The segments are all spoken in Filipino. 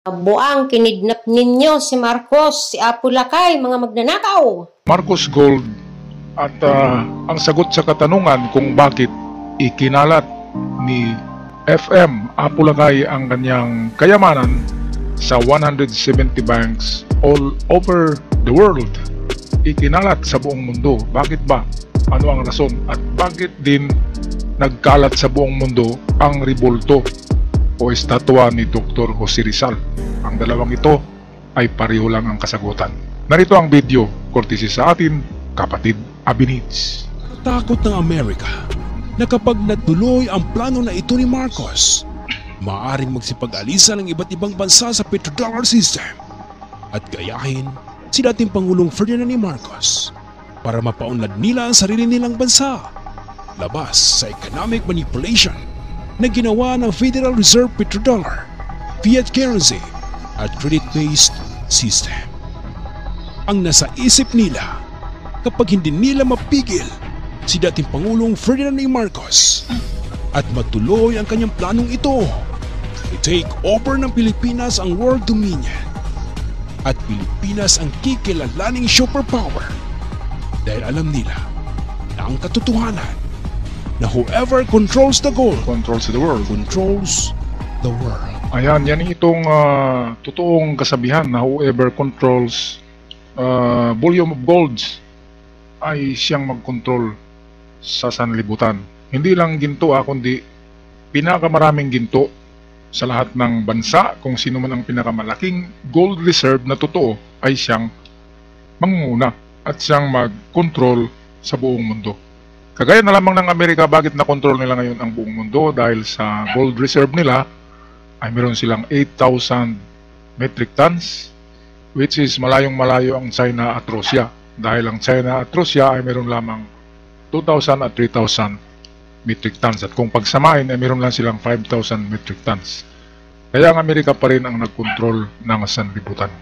Buang kinidnap ninyo si Marcos, si Apo Lakay, mga magnanakaw. Marcos Gold at ang sagot sa katanungan kung bakit ikinalat ni FM Apo Lakay ang kanyang kayamanan sa 170 banks all over the world. Ikinalat sa buong mundo. Bakit ba? Ano ang rason? At bakit din nagkalat sa buong mundo ang rebulto o estatwa ni Dr. Jose Rizal? Ang dalawang ito ay pareho lang ang kasagutan. Narito ang video, courtesy sa atin, kapatid Abinits. Takot ng Amerika na kapag natuloy ang plano na ito ni Marcos, maaaring magsipag-alisa ng iba't ibang bansa sa petrodollar system at gayahin si dating Pangulong Ferdinand Marcos para mapaunlad nila ang sarili nilang bansa labas sa economic manipulation na ginawa ng Federal Reserve Petrodollar, fiat currency at credit-based system. Ang nasa isip nila kapag hindi nila mapigil si dating Pangulong Ferdinand Marcos at matuloy ang kanyang planong ito, i-take over ng Pilipinas ang world dominion at Pilipinas ang kikilalaning superpower dahil alam nila na ang katotohanan na whoever controls the gold Controls the world. controls the world. Ayan, yan itong totoong kasabihan na whoever controls volume of golds ay siyang mag-control sa sanlibutan. Hindi lang ginto kundi pinakamaraming ginto sa lahat ng bansa. Kung sino man ang pinakamalaking gold reserve na totoo ay siyang mangunguna at siyang mag-control sa buong mundo. Kagaya na lamang ng Amerika, bakit na-control nila ngayon ang buong mundo? Dahil sa gold reserve nila ay meron silang 8,000 metric tons, which is malayong-malayo ang China at Russia. Dahil ang China at Russia ay meron lamang 2,000 at 3,000 metric tons. At kung pagsamahin ay meron lang silang 5,000 metric tons. Kaya ang Amerika pa rin ang nagkontrol ng sanlibutan.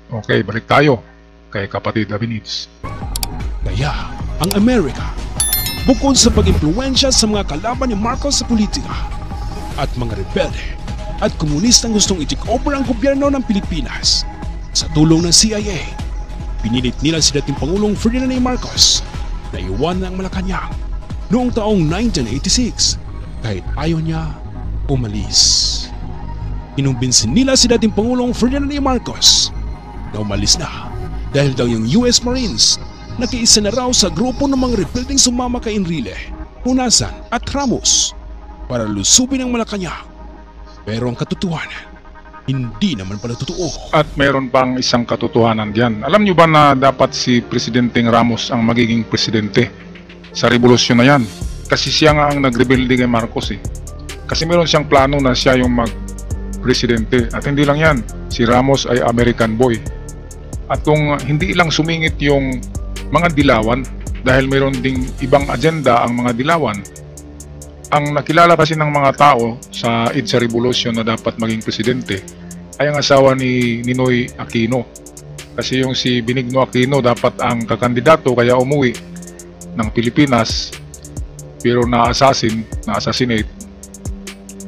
Okay, balik tayo kay kapatid Abinits. Kaya ang Amerika, bukod sa pag-impluensya sa mga kalaban ni Marcos sa politika at mga rebelde at komunistang gustong i-take over ang gobyerno ng Pilipinas, sa tulong ng CIA, pinilit nila si dating Pangulong Ferdinand Marcos na iwanan ang Malacanang noong taong 1986 kahit ayaw niya umalis. Inumbinsin nila si dating Pangulong Ferdinand Marcos na umalis na dahil daw yung US Marines nakiisa na raw sa grupo ng mga rebeldeng sumama kay Enrile, Hunasan at Ramos para lusubin ang Malacanang. Pero ang katotohanan, hindi naman pala totoo. At mayroon pang isang katotohanan diyan. Alam niyo ba na dapat si Presidenteng Ramos ang magiging presidente sa revolusyon na yan? Kasi siya nga ang nagrebelde kay Marcos Kasi meron siyang plano na siya yung mag-presidente. At hindi lang yan, si Ramos ay American boy. At kung hindi lang sumingit yung mga dilawan, dahil meron ding ibang agenda ang mga dilawan, ang nakilala kasi ng mga tao sa EDSA Revolution na dapat maging presidente ay ang asawa ni Ninoy Aquino. Kasi yung si Benigno Aquino dapat ang kakandidato kaya umuwi ng Pilipinas pero na-assassinate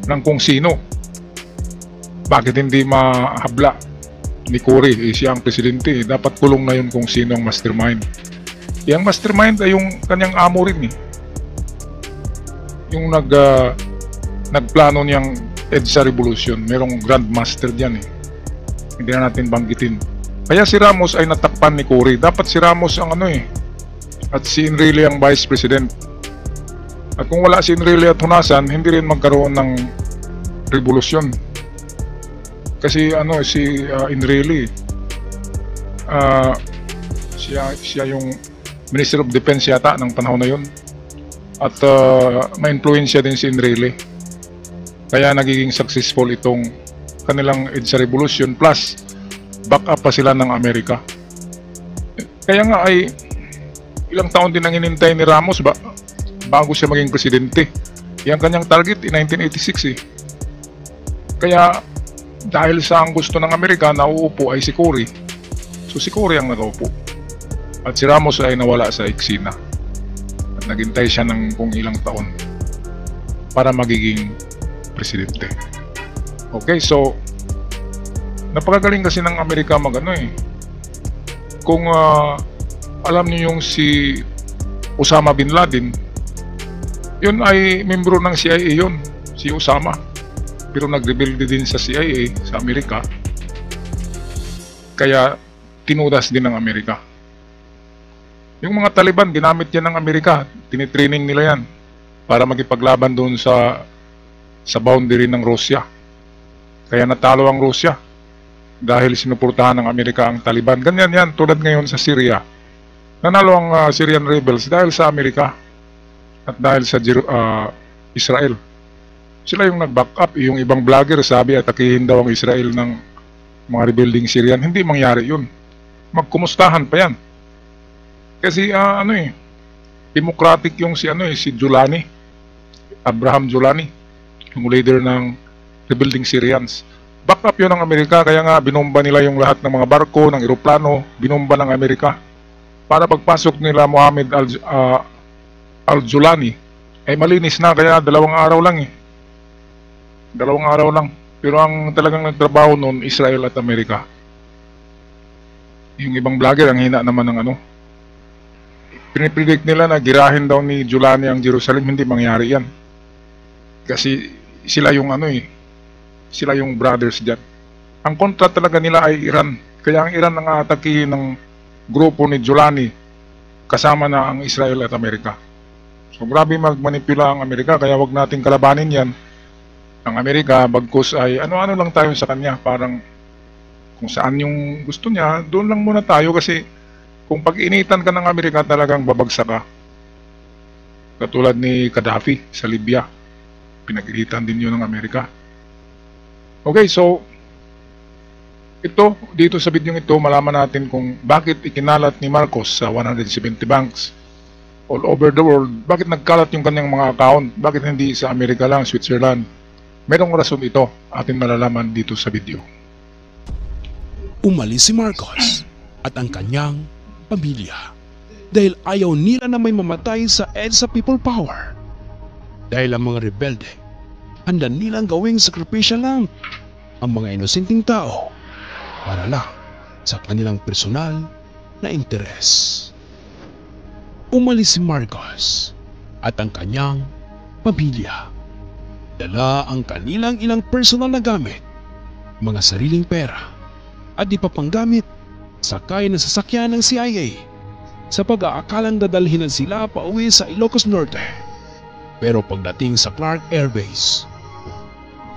ng kung sino. Bakit hindi mahabla ni Cory? Siya ang presidente. Dapat kulong na yun kung sino ang mastermind. Yung mastermind ay yung kanyang amo rin yung nagplano niyang EDSA Revolution. Merong grandmaster diyan Hindi na natin banggitin. Kaya si Ramos ay natakpan ni Cory. Dapat si Ramos ang at si Enrile ang vice president. At kung wala si Enrile at Hunasan, hindi rin magkaroon ng revolusyon. Kasi si Enrile siya yung Minister of Defense yata ng panahon na yun. At ma-influensya din si Enrile. Kaya nagiging successful itong kanilang EDSA Revolution plus back up pa sila ng Amerika. Kaya nga ay ilang taon din ang inintay ni Ramos bago siya maging presidente. Yung kanyang target 1986 Kaya dahil sa ang gusto ng Amerika na uupo ay si Cory. So si Cory ang nakaupo. At si Ramos ay nawala sa eksena. Naghintay siya ng kung ilang taon para magiging presidente. Okay, so Napakagaling kasi ng Amerika magano eh. Kung alam niyo yung si Osama Bin Laden, yun ay membro ng CIA yun, si Osama. Pero nag-rebelde din sa CIA sa Amerika. Kaya tinudas din ng Amerika. Yung mga Taliban, ginamit yan ng Amerika. Tinitraining nila yan para magipaglaban doon sa boundary ng Russia. Kaya natalo ang Russia dahil sinuportahan ng Amerika ang Taliban. Ganyan yan, tulad ngayon sa Syria. Nanalo ang Syrian rebels dahil sa Amerika at dahil sa Israel. Sila yung nag-back up. Yung ibang vlogger sabi atakihin daw ang Israel ng mga rebuilding Syrian. Hindi mangyari yun. Magkumustahan pa yan. Kasi democratic yung si Giuliani, Abraham Giuliani, yung leader ng rebuilding Syrians. Back up yun ng Amerika, kaya nga binomba nila yung lahat ng mga barko, ng eroplano, binomba ng Amerika. Para pagpasok nila Mohammed al-Giuliani, ay malinis na, kaya 2 araw lang eh. 2 araw lang. Pero ang talagang nagtrabaho noon, Israel at Amerika. Yung ibang vlogger, ang hina naman ng pinipredict nila na girahin daw ni Giuliani ang Jerusalem. Hindi mangyari yan. Kasi sila yung sila yung brothers dyan. Ang kontra talaga nila ay Iran. Kaya ang Iran ang atakihin ng grupo ni Giuliani kasama na ang Israel at Amerika. So grabe magmanipula ang Amerika, kaya wag nating kalabanin yan. Ang Amerika, bagkus ay ano-ano lang tayo sa kanya. Parang kung saan yung gusto niya, doon lang muna tayo kasi kung pag-initan ka ng Amerika, talagang babagsak ka. Katulad ni Gaddafi sa Libya. Pinag-initan din yun ng Amerika. Okay, so dito sa video ito, malaman natin kung bakit ikinalat ni Marcos sa 170 banks all over the world. Bakit nagkalat yung kanyang mga account? Bakit hindi sa Amerika lang, Switzerland? Merong rason ito, atin malalaman dito sa video. Umalis si Marcos at ang kanyang pamilya dahil ayaw nila na may mamatay sa EDSA People Power. Dahil ang mga rebelde, handa nilang gawing sakripisyo lang ang mga inosenteng tao para lang sa kanilang personal na interes. Umalis si Marcos at ang kanyang pamilya. Dala ang kanilang ilang personal na gamit, mga sariling pera at ipapanggamit sakay na sasakyan ng CIA sa pag-aakalang dadalhin sila pa uwi sa Ilocos Norte. Pero pagdating sa Clark Air Base,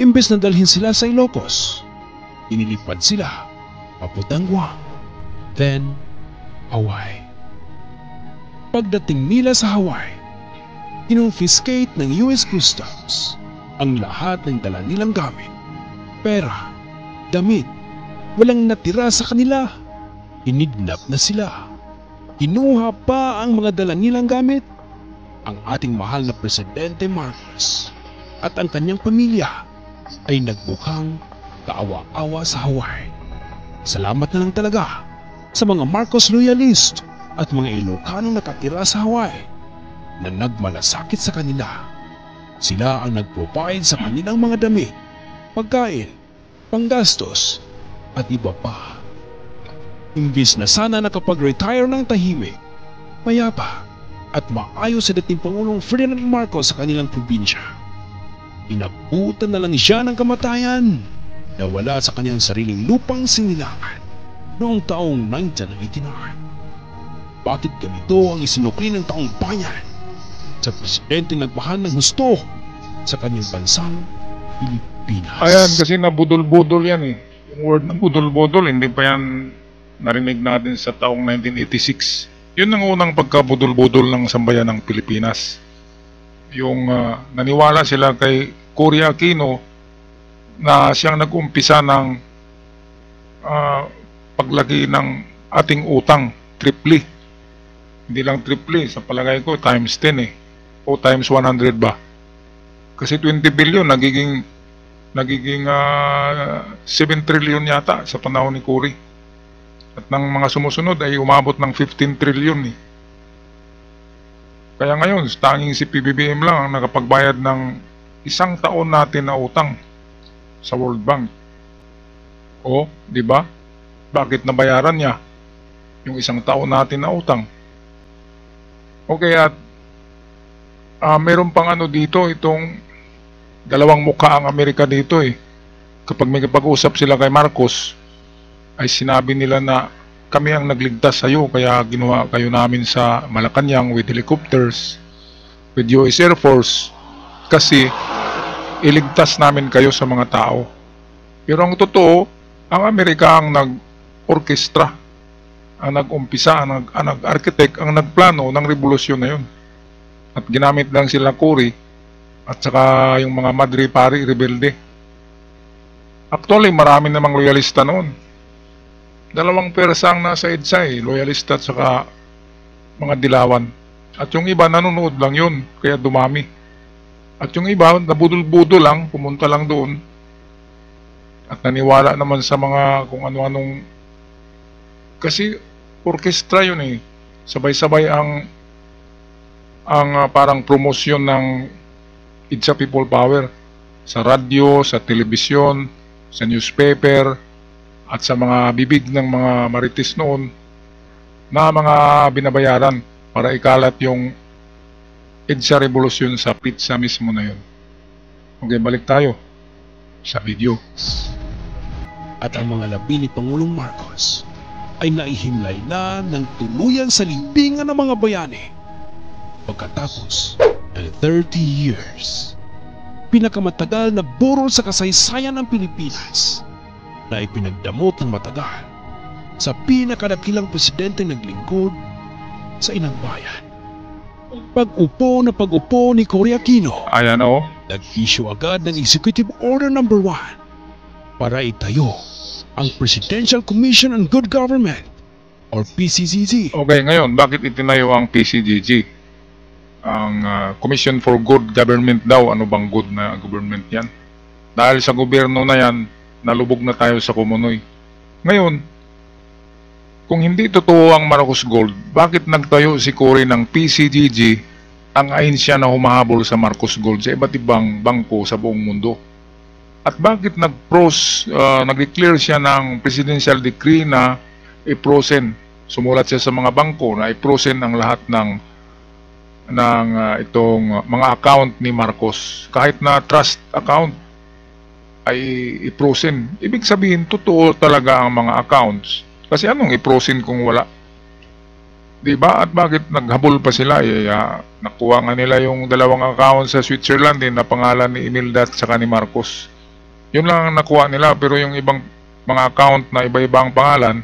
imbes na dalhin sila sa Ilocos, inilipad sila papuntang Guam, then Hawaii. Pagdating nila sa Hawaii, kinonfiscate ng US Customs ang lahat ng dala nilang gamit, pera, damit. Walang natira sa kanila. Inidnap na sila. Kinuha pa ang mga dala nilang gamit. Ang ating mahal na Presidente Marcos at ang kanyang pamilya ay nagmukhang kaawa-awa sa Hawaii. Salamat na lang talaga sa mga Marcos loyalist at mga Ilocanong nakatira sa Hawaii na nagmalasakit sa kanila. Sila ang nag-provide sa kanilang mga damit, pagkain, panggastos at iba pa. Imbis na sana nakapag-retire ng tahimik, mayapa at maayos sa dating Pangulong Ferdinand Marcos sa kanilang probinsya, inabutan na lang siya ng kamatayan na wala sa kanyang sariling lupang sinilangan noong taong 1989. Bakit ganito ang isinukli ng taong bayan sa presidente nagmahal ng husto sa kanyang bansang Pilipinas? Ayan, kasi nabudol-budol yan eh. Yung word na budol-budol, hindi pa yan narinig natin sa taong 1986. Yun ang unang pagkabudol-budol ng sambayan ng Pilipinas. Yung naniwala sila kay Cory Aquino na siyang nag-umpisa ng paglaki ng ating utang, triple. Hindi lang triple, sa palagay ko times 10 eh, o times 100 ba. Kasi 20 billion nagiging 7 trillion yata sa panahon ni Cory. At ng mga sumusunod ay umabot ng 15 trillion eh. Kaya ngayon, tanging si PBBM lang ang nakapagbayad ng 1 taon natin na utang sa World Bank. O, di ba? Bakit nabayaran niya yung isang taon natin na utang? Okay, at meron pang ano dito, itong dalawang mukha ang Amerika dito eh. Kapag may kapag-usap sila kay Marcos, ay sinabi nila na kami ang nagligtas sa iyo, kaya ginawa kayo namin sa Malacanang with helicopters, with US Air Force, kasi iligtas namin kayo sa mga tao. Pero ang totoo, ang Amerika ang nag-orkestra, ang nag-umpisa, ang nag-architect, ang nagplano ng revolusyon na yun. At ginamit lang sila Cory at saka yung mga Madre Pari rebelde. Actually, marami namang loyalista noon. Dalawang pwersa ang nasa EDSA eh, loyalista at saka mga dilawan. At yung iba nanonood lang yun, kaya dumami. At yung iba, nabudol-budol lang, pumunta lang doon. At naniwala naman sa mga kung ano-anong... Kasi orkestra yun eh. Sabay-sabay ang parang promosyon ng EDSA People Power. Sa radyo, sa telebisyon, sa newspaper, at sa mga bibig ng mga marites noon na mga binabayaran para ikalat yung EDSA Revolution sa pizza mismo na yun. Okay, balik tayo sa video. At ang mga labi ni Pangulong Marcos ay naihimlay na ng tuluyan sa libingan ng mga bayani. Pagkatapos ng 30 years, pinakamatagal na burol sa kasaysayan ng Pilipinas na ipinagdamot ng matagal sa pinakadakilang presidenteng naglingkod sa inang bayan. Pag-upo ni Cory Aquino, Ayan o. nag-issue agad ng Executive Order No. 1 para itayo ang Presidential Commission on Good Government or PCGG. Okay, ngayon, bakit itinayo ang PCGG? Ang Commission for Good Government daw. Ano bang good na government yan? Dahil sa gobyerno na yan, nalubog na tayo sa kumunoy. Ngayon, kung hindi totoo ang Marcos Gold, bakit nagtayo si Cory ng PCGG, ang ahensya na humahabol sa Marcos Gold sa iba't ibang bangko sa buong mundo? At bakit nag-declare siya ng presidential decree na i-frozen? Sumulat siya sa mga bangko na i-frozen ang lahat ng itong mga account ni Marcos. Kahit na trust account ay i-frozen. Ibig sabihin, totoo talaga ang mga accounts. Kasi anong i-frozen kung wala? Diba? At bakit naghabol pa sila? Nakuha nga nila yung dalawang account sa Switzerland na pangalan ni Imelda at saka ni Marcos. Yun lang ang nakuha nila, pero yung ibang mga account na iba-ibang pangalan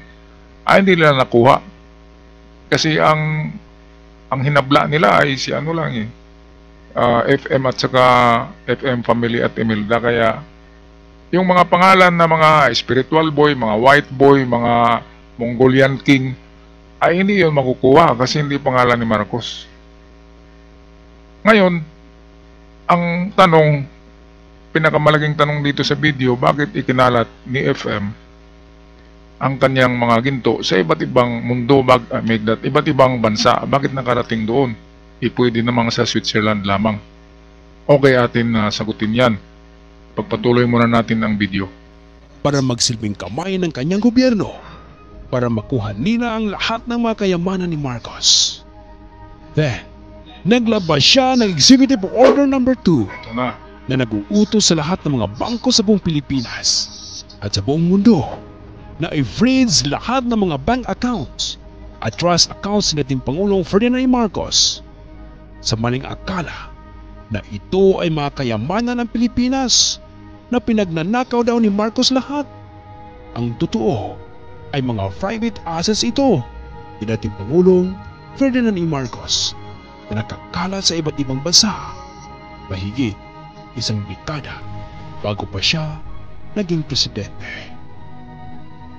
ay hindi nila nakuha. Kasi ang hinabla nila ay si ano lang eh, FM at saka FM Family at Imelda. Kaya yung mga pangalan na mga spiritual boy, mga white boy, mga Mongolian king, ay hindi yun makukuha kasi hindi pangalan ni Marcos. Ngayon, ang tanong, pinakamalaking tanong dito sa video, bakit ikinalat ni FM ang kanyang mga ginto sa iba't ibang mundo, iba't ibang bansa? Bakit nakarating doon? Pwede namang sa Switzerland lamang. Okay, atin sagutin yan. Pagpatuloy muna natin ang video. Para magsilbing kamay ng kanyang gobyerno, para makuha nila ang lahat ng mga kayamanan ni Marcos. Then, naglabas siya ng Executive Order No. 2 Ito na. na nag-uutos sa lahat ng mga bangko sa buong Pilipinas at sa buong mundo na i-freeze lahat ng mga bank accounts at trust accounts ni dating Pangulong Ferdinand E. Marcos sa maling akala na ito ay mga kayamanan ng Pilipinas na pinagnanakaw daw ni Marcos lahat. Ang totoo ay mga private assets ito ni dating Pangulong Ferdinand E. Marcos na nakakalat sa iba't ibang bansa mahigit isang dekada bago pa siya naging presidente.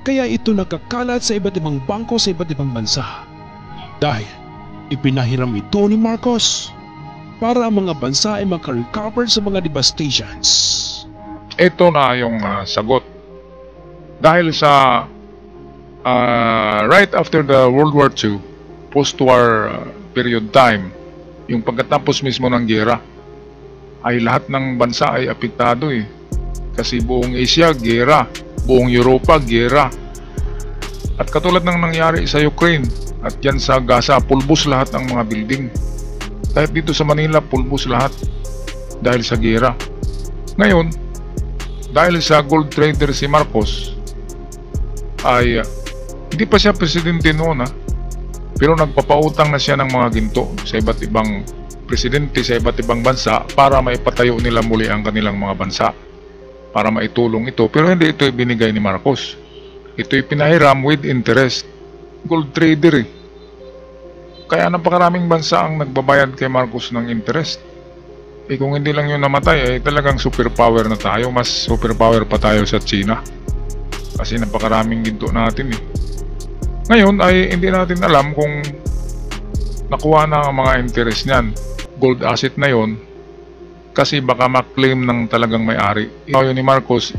Kaya ito nakakalat sa iba't ibang bangko sa iba't ibang bansa dahil ipinahiram ito ni Marcos para ang mga bansa ay makarecover sa mga devastations. Ito na yung sagot. Dahil sa right after the World War II, post-war period time, yung pagkatapos mismo ng giyera, ay lahat ng bansa ay apektado eh. Kasi buong Asia, giyera. Buong Europa, giyera. At katulad ng nangyari sa Ukraine at yan sa Gaza, pulbos lahat ng mga building. Kahit dito sa Manila, pulbos lahat dahil sa giyera. Ngayon, dahil sa gold trader si Marcos, ay hindi pa siya presidente noon, pero nagpapautang na siya ng mga ginto sa iba't ibang presidente sa iba't ibang bansa para maipatayo nila muli ang kanilang mga bansa, para maitulong ito. Pero hindi ito ibinigay ni Marcos. Ito'y pinahiram with interest. Gold trader eh. Kaya napakaraming bansa ang nagbabayad kay Marcos ng interest. Kung hindi lang yun namatay, talagang superpower na tayo. Mas superpower pa tayo sa China. Kasi napakaraming ginto natin eh. Ngayon ay hindi natin alam kung nakuha na ang mga interest niyan. Gold asset na yon, kasi baka maklaim ng talagang may-ari. Yun ni Marcos,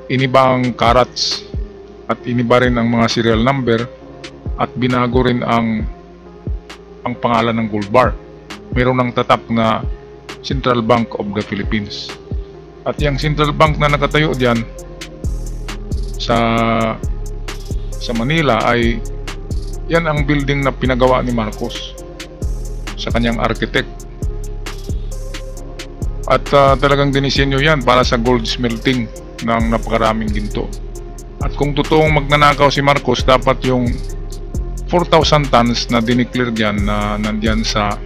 iniba ang carats at iniba rin ang mga serial number at binago rin ang pangalan ng gold bar. Meron ng tatak na Central Bank of the Philippines. At yung Central Bank na nakatayo diyan sa Manila ay yan ang building na pinagawa ni Marcos sa kanyang architect. At talagang dinisenyo yan para sa gold smelting ng napakaraming ginto. At kung totoong magnanakaw si Marcos, dapat yung 4,000 tons na dineclare dyan na nandyan sa,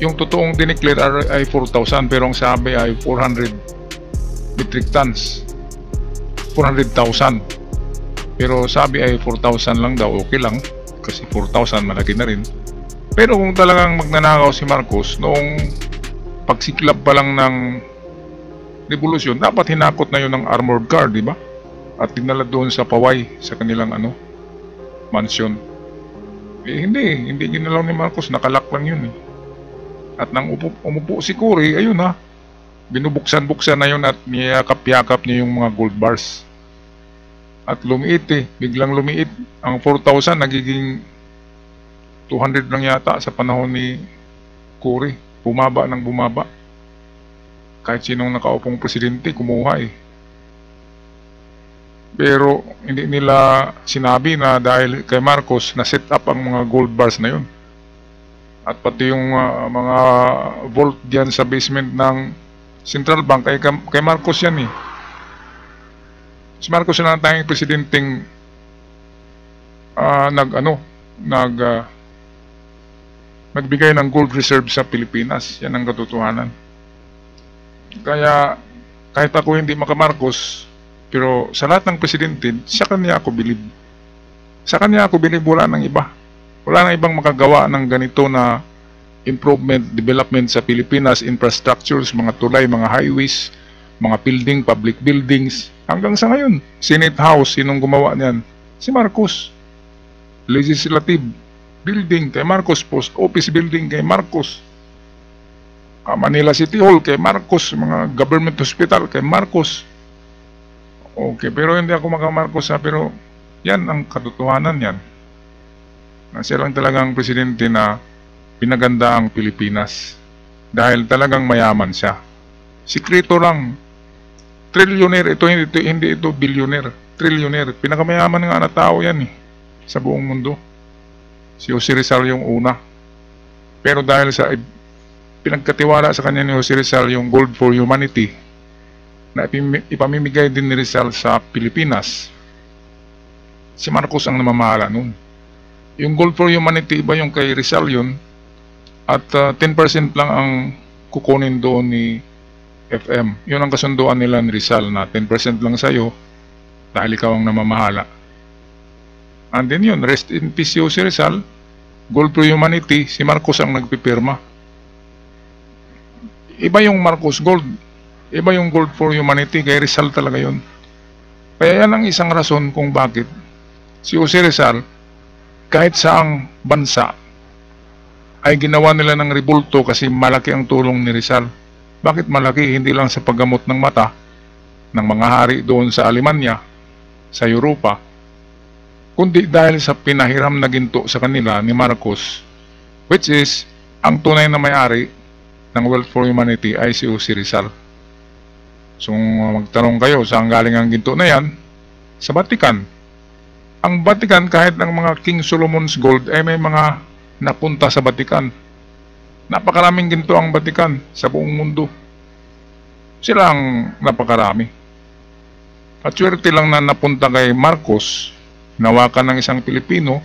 yung totoong dineclare ay 4,000 pero ang sabi ay 400 metric tons, 400,000. Pero sabi ay 4,000 lang daw, okay lang kasi 4,000 malaki na rin. Pero kung talagang magnanakaw si Marcos noong pagsiklab pa lang ng revolusyon, dapat hinakot na yun ng armored car, di ba? At dinala doon sa Paway, sa kanilang mansion. Hindi ginalaw ni Marcos, nakalak lang yun eh. At nang umupo si Cory, ayun binubuksan-buksan na yun at niyakap-yakap niya yung mga gold bars. At lumiit biglang lumiit. Ang 4,000 nagiging 200 lang yata sa panahon ni Cory. Bumaba ng bumaba. Kahit sinong nakaupong presidente, kumuha Pero hindi nila sinabi na dahil kay Marcos na set up ang mga gold bars na yun. At pati yung mga vault diyan sa basement ng Central Bank ay kay Marcos yan eh. Si Marcos na ang tanging presidenteng nagbigay ng gold reserve sa Pilipinas. Yan ang katotohanan. Kaya kahit ako hindi maka-Marcos, pero sa lahat ng presidente, sa kanya ako bilib. Sa kanya ako bilib, wala nang iba. Wala nang ibang makagawa ng ganito na improvement, development sa Pilipinas, infrastructures, mga tulay, mga highways, mga building, public buildings. Hanggang sa ngayon, Senate House, sinong gumawa niyan? Si Marcos. Legislative building kay Marcos, Post Office building kay Marcos, Manila City Hall kay Marcos, mga government hospital kay Marcos. Okay, pero hindi ako maka-Marcos pero yan ang katotohanan yan. Na siya lang talagang presidente na pinaganda ang Pilipinas dahil talagang mayaman siya. Sikreto lang. Trillionaire, hindi ito billionaire. Trillionaire. Pinakamayaman nga na tao yan sa buong mundo. Si Jose Rizal yung una. Pero dahil sa pinagkatiwala sa kanya ni Jose Rizal yung Gold for Humanity na ipamimigay din ni Rizal sa Pilipinas, si Marcos ang namamahala nun. Yung Gold for Humanity, iba yung kay Rizal yun, at 10% lang ang kukunin doon ni FM. Yun ang kasunduan nila ni Rizal na 10% lang sa'yo dahil ikaw ang namamahala. And then yun, rest in peace si Jose Rizal, Gold for Humanity, si Marcos ang nagpipirma. Iba yung Marcos Gold, iba yung Gold for Humanity, kay Rizal talaga yun. Kaya yan ang isang rason kung bakit si Jose Rizal, kahit saang bansa, ay ginawa nila ng rebulto kasi malaki ang tulong ni Rizal. Bakit malaki? Hindi lang sa paggamot ng mata ng mga hari doon sa Alemanya, sa Europa, kundi dahil sa pinahiram na ginto sa kanila ni Marcos, which is ang tunay na may-ari ng Wealth for Humanity ay si Jose Rizal. So magtanong kayo, saan galing ang ginto na yan? Sa Vatican. Ang Vatican, kahit ng mga King Solomon's Gold, ay may mga napunta sa Vatican. Napakaraming ginto ang Vatican sa buong mundo. Sila ang napakarami. At swerte lang na napunta kay Marcos, hinawakan ng isang Pilipino,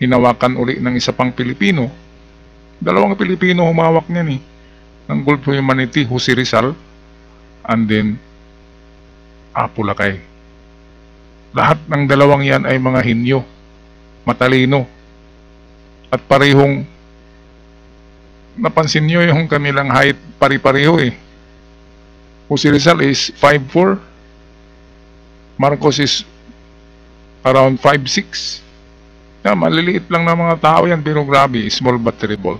hinawakan uli ng isa pang Pilipino. Dalawang Pilipino humawak niyan eh. Ng Gold for Humanity, Jose Rizal, and then Apo Lakay. Lahat ng dalawang yan ay mga hinyo, matalino, at parehong, napansin nyo yung kanilang height, pari-pareho eh. Jose Rizal is 5'4", Marcos is around 5'6". Maliliit lang na mga tao yan, pero grabe, small but terrible.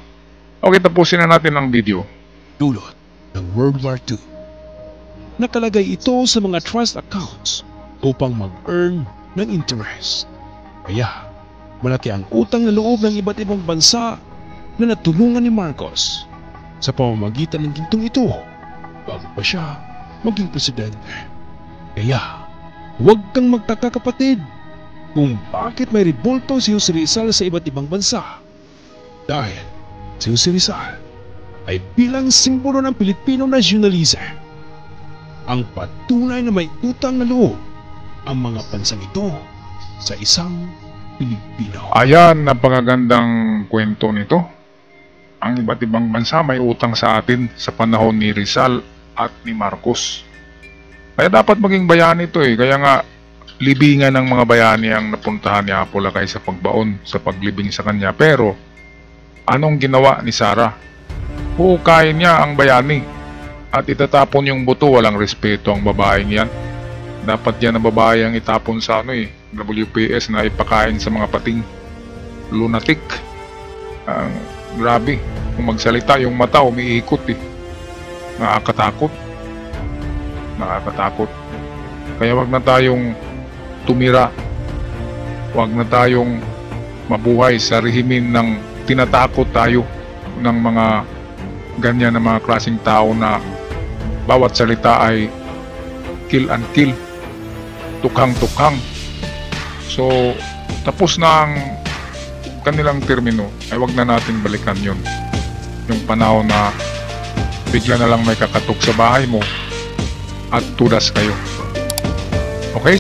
Okay, tapusin na natin ang video. Dulot ng World War II. Nakalagay ito sa mga trust accounts upang mag-earn ng interest. Kaya, malaki ang utang na loob ng iba't ibang bansa na natulungan ni Marcos sa pamamagitan ng gintong ito bago pa siya maging presidente. Kaya, huwag kang magtaka kapatid kung bakit may rebolto si Jose Rizal sa iba't ibang bansa. Dahil si Jose Rizal ay bilang simbolo ng Pilipino nationalism. Ang patunay na may utang na loob ang mga bansang ito sa isang Pilipino. Ayan, napakagandang kwento nito. Ang iba't ibang bansa may utang sa atin sa panahon ni Rizal at ni Marcos. Kaya dapat maging bayani ito eh. Kaya nga, libingan ng mga bayani ang napuntahan ni Apo Lakay sa pagbaon, sa paglibing sa kanya. Pero, anong ginawa ni Sara? Hukayin niya ang bayani at itatapon yung buto. Walang respeto ang babaeng yan. Dapat yan ang babae ang itapon sa WPS na ipakain sa mga pating. Lunatic. Grabe. Kung magsalita, yung mata umiikot eh. Nakakatakot. Nakakatakot. Kaya wag na tayong tumira. Wag na tayong mabuhay sa rehimen ng tinatakot tayo ng mga ganyan na mga klaseng tao na bawat salita ay kill and kill, tukhang-tukhang. So, tapos na ang kanilang termino, ay wag na natin balikan yun. Yung panahon na bigla na lang may kakatok sa bahay mo at tudas kayo. Okay?